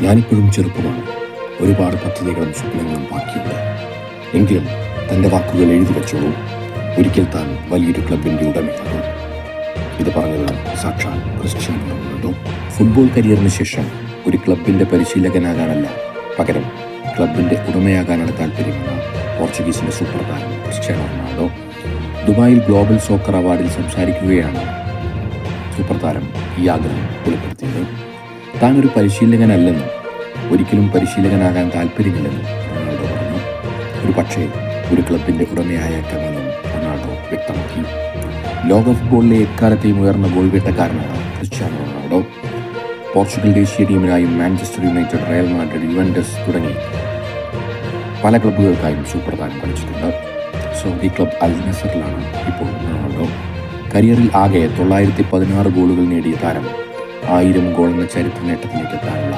ഞാനിപ്പോഴും ചെറുപ്പമാണ്. ഒരുപാട് പദ്ധതികളും സ്വപ്നങ്ങളും ബാക്കിയുണ്ട്. എങ്കിലും തൻ്റെ വാക്കുകൾ എഴുതി വെച്ചോളൂ. ഒരിക്കൽ താൻ വലിയൊരു ക്ലബിൻ്റെ ഉടമയാകും. ഇത് പറഞ്ഞത് സാക്ഷാൽ ക്രിസ്ത്യാനോ റൊണാൾഡോ. ഫുട്ബോൾ കരിയറിന് ശേഷം ഒരു ക്ലബിൻ്റെ പരിശീലകനാകാനല്ല, പകരം ക്ലബിൻ്റെ ഉടമയാകാനാണ് താല്പര്യമെന്ന് പോർച്ചുഗീസിൻ്റെ സൂപ്പർ താരം ക്രിസ്ത്യാനോ റൊണാൾഡോ. ദുബായിൽ ഗ്ലോബൽ സോക്കർ അവാർഡിൽ സംസാരിക്കുകയാണ് സൂപ്പർ താരം ഈ ആഗ്രഹം വെളിപ്പെടുത്തിയത്. താൻ ഒരു പരിശീലകനല്ലെന്നും ഒരിക്കലും പരിശീലകനാകാൻ താല്പര്യമില്ലെന്നും റൊണാൾഡോ പറഞ്ഞു. ഒരു പക്ഷേ ഒരു ക്ലബിൻ്റെ ഉടമയായേക്കാമെന്നും റൊണാൾഡോ വ്യക്തമാക്കി. ലോക ഫുട്ബോളിലെ എക്കാലത്തെയും ഉയർന്ന ഗോൾ വേട്ടക്കാരനാണ് ക്രിസ്ത്യാനോ റൊണാൾഡോ. പോർച്ചുഗൽ ദേശീയ ടീമിനായും Manchester United, Real Madrid, Juventus തുടങ്ങി പല ക്ലബ്ബുകൾക്കായും സൂപ്പർ താരം കളിച്ചിട്ടുണ്ട്. സൗദി ക്ലബ് അൽ നസറിലാണ് ഇപ്പോൾ റൊണാൾഡോ. കരിയറിൽ ആകെ 916 ഗോളുകൾ നേടിയ താരം 1000 ഗോൾ എന്ന ചരിത്ര നേട്ടത്തിലേക്ക് എത്താനുള്ള